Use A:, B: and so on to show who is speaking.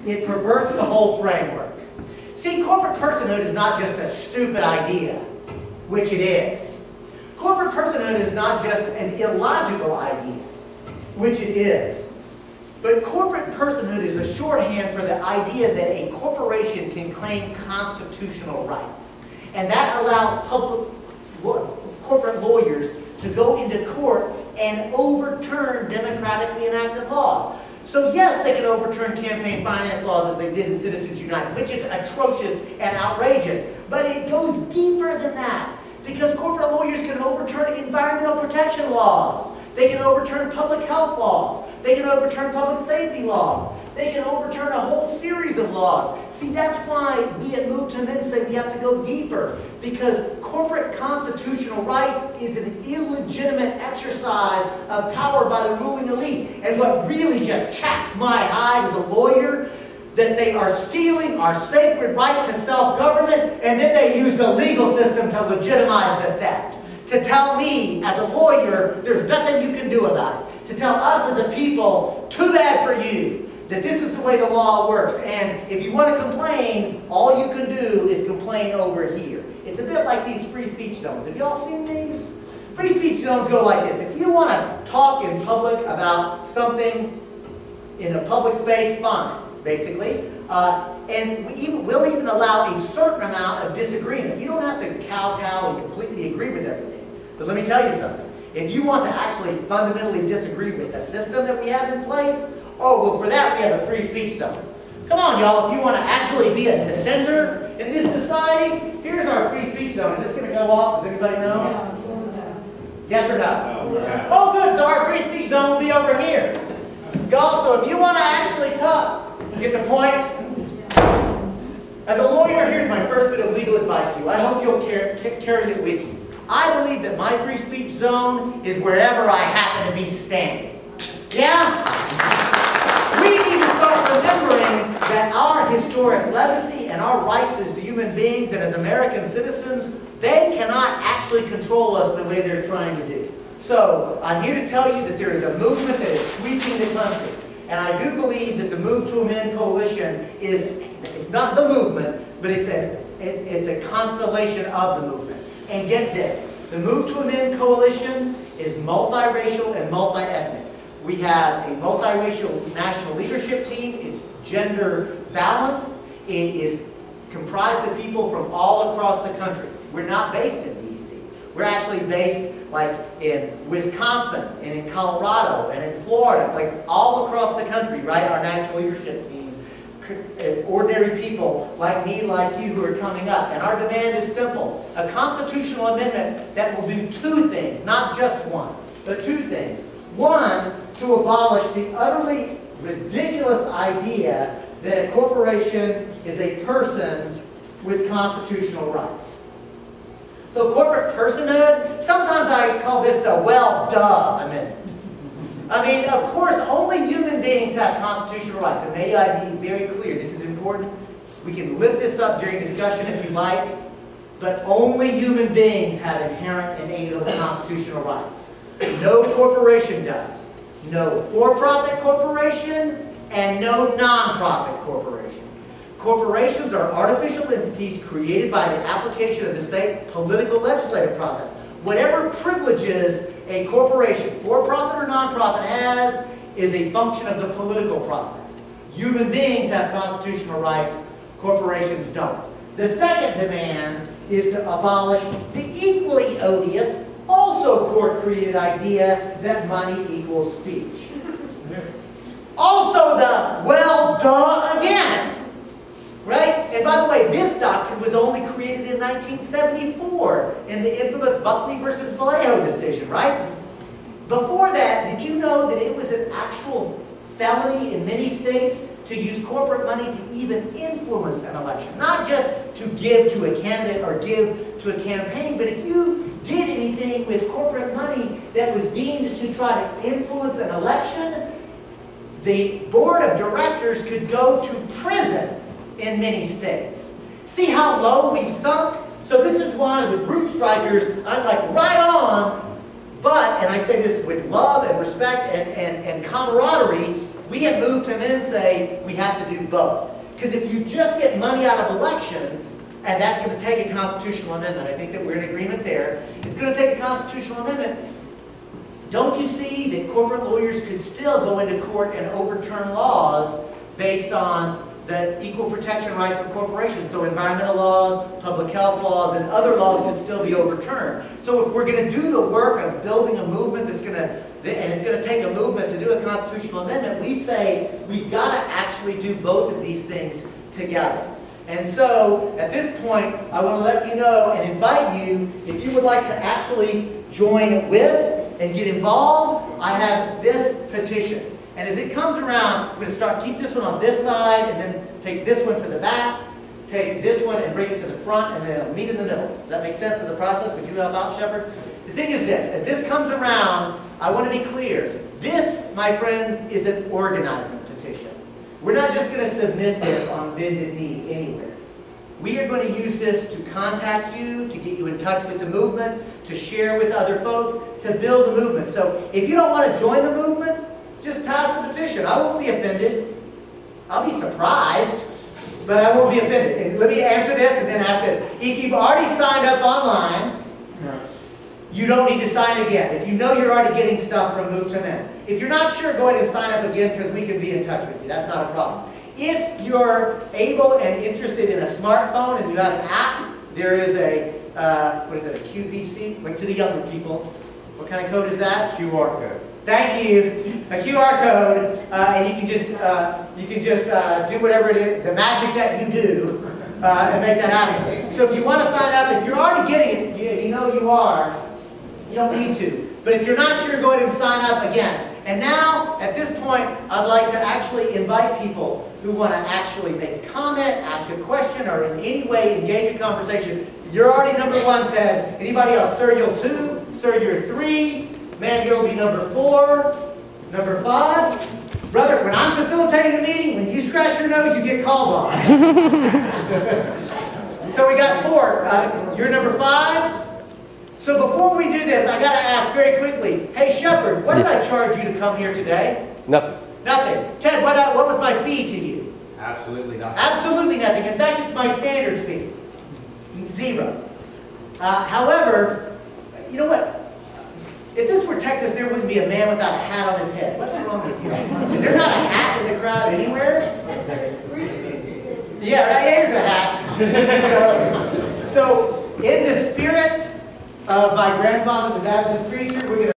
A: it perverts the whole framework. See, corporate personhood is not just a stupid idea, which it is. Corporate personhood is not just an illogical idea, which it is. But corporate personhood is a shorthand for the idea that a corporation can claim constitutional rights. And that allows corporate lawyers to go into court and overturn democratically enacted laws. So yes, they can overturn campaign finance laws as they did in Citizens United, which is atrocious and outrageous. But it goes deeper than that, because corporate lawyers can overturn environmental protection laws. They can overturn public health laws. They can overturn public safety laws. They can overturn a whole series of laws. See, that's why we at Move to Amend say we have to go deeper, because corporate constitutional rights is an illegitimate exercise of power by the ruling elite. And what really just chaps my hide as a lawyer, that they are stealing our sacred right to self-government, and then they use the legal system to legitimize the theft. To tell me, as a lawyer, there's nothing you can do about it. To tell us as a people, too bad for you, that this is the way the law works. And if you want to complain, all you can do is complain over here. It's a bit like these free speech zones. Have you all seen these? Free speech zones go like this. If you want to talk in public about something in a public space, fine, basically. And we'll even allow a certain amount of disagreement. You don't have to kowtow and completely agree with everything. But let me tell you something. If you want to actually fundamentally disagree with the system that we have in place, oh, well, for that we have a free speech zone. Come on, y'all, if you want to actually be a dissenter in this society, here's our free speech zone. Is this going to go off? Does anybody know?
B: Yeah.
A: Yes or no? No. Oh, good, so our free speech zone will be over here. Y'all, so if you want to actually talk, get the point? As a lawyer, here's my first bit of legal advice to you. I hope you'll carry it with you. I believe that my free speech zone is wherever I happen to be standing. Yeah? We need to start remembering that our historic legacy and our rights as human beings and as American citizens, they cannot actually control us the way they're trying to do. So, I'm here to tell you that there is a movement that is sweeping the country. And I do believe that the Move to Amend coalition it's not the movement, but it's a constellation of the movement. And get this, the Move to Amend coalition is multiracial and multi-ethnic. We have a multiracial national leadership team. It's gender balanced. It is comprised of people from all across the country. We're not based in D.C. We're actually based like in Wisconsin and in Colorado and in Florida, like all across the country, right? Our national leadership team. Ordinary people like me, like you, who are coming up. And our demand is simple. A constitutional amendment that will do two things, not just one, but two things. One, to abolish the utterly ridiculous idea that a corporation is a person with constitutional rights. So corporate personhood, sometimes I call this the well, duh amendment. I mean, of course, only human beings have constitutional rights. And may I be very clear, this is important. We can lift this up during discussion if you like, but only human beings have inherent and inalienable constitutional rights. No corporation does. No for-profit corporation and no non-profit corporation. Corporations are artificial entities created by the application of the state political legislative process. Whatever privileges a corporation, for-profit or non-profit, has is a function of the political process. Human beings have constitutional rights, corporations don't. The second demand is to abolish the equally odious, also court-created idea that money equals speech. Also the, well, duh again. Right? And by the way, this doctrine was only created in 1974 in the infamous Buckley versus Vallejo decision, right? Before that, did you know that it was an actual felony in many states to use corporate money to even influence an election? Not just to give to a candidate or give to a campaign, but if you did anything with corporate money that was deemed to try to influence an election, the board of directors could go to prison in many states. See how low we've sunk? So this is why with Rootstrikers, I'm like right on, but, and I say this with love and respect and camaraderie, we at Move to Men say we have to do both. Because if you just get money out of elections, and that's going to take a constitutional amendment, I think that we're in agreement there, it's going to take a constitutional amendment. Don't you see that corporate lawyers could still go into court and overturn laws based on the equal protection rights of corporations? So environmental laws, public health laws, and other laws could still be overturned. So if we're going to do the work of building a movement that's going to, and it's going to take a movement to do a constitutional amendment, we say we've got to actually do both of these things together. And so at this point, I want to let you know and invite you, if you would like to actually join with and get involved, I have this petition. And as it comes around, we're going to keep this one on this side, and then take this one to the back, take this one and bring it to the front, and then it'll meet in the middle. Does that make sense as a process? Would you help out, Shepard? The thing is this, as this comes around, I want to be clear. This, my friends, is an organizing petition. We're not just going to submit this on bended knee anywhere. We are going to use this to contact you, to get you in touch with the movement, to share with other folks, to build the movement. So if you don't want to join the movement, just pass the petition. I won't be offended. I'll be surprised, but I won't be offended. And let me answer this and then ask this. If you've already signed up online, you don't need to sign again. If you know you're already getting stuff from Move to Men. If you're not sure, go ahead and sign up again because we can be in touch with you. That's not a problem. If you're able and interested in a smartphone and you have an app, there is a, what is it, a QVC? Like to the younger people. What kind of code is that?
B: QR code.
A: Thank you. A QR code, and you can just do whatever it is, the magic that you do, and make that happen. So if you want to sign up, if you're already getting it, you know you are, you don't need to. But if you're not sure, go ahead and sign up again. And now, at this point, I'd like to actually invite people who want to actually make a comment, ask a question, or in any way engage in conversation. You're already number 1, Ted. Anybody else? Sir, you're 2. Sir, you're 3. Man, you'll be number 4. Number 5. Brother, when I'm facilitating a meeting, when you scratch your nose, you get called on. So we got 4. You're number 5. So before we do this, I got to ask very quickly, hey Shepard, what did I charge you to come here today?
B: Nothing.
A: Nothing. Ted, what was my fee to you?
B: Absolutely nothing.
A: Absolutely nothing. In fact, it's my standard fee. 0. However, you know what? If this were Texas, there wouldn't be a man without a hat on his head. What's wrong with you? Is there not a hat in the crowd anywhere? Yeah, here's a hat. So in the spirit of my grandfather, the Baptist preacher, we're going to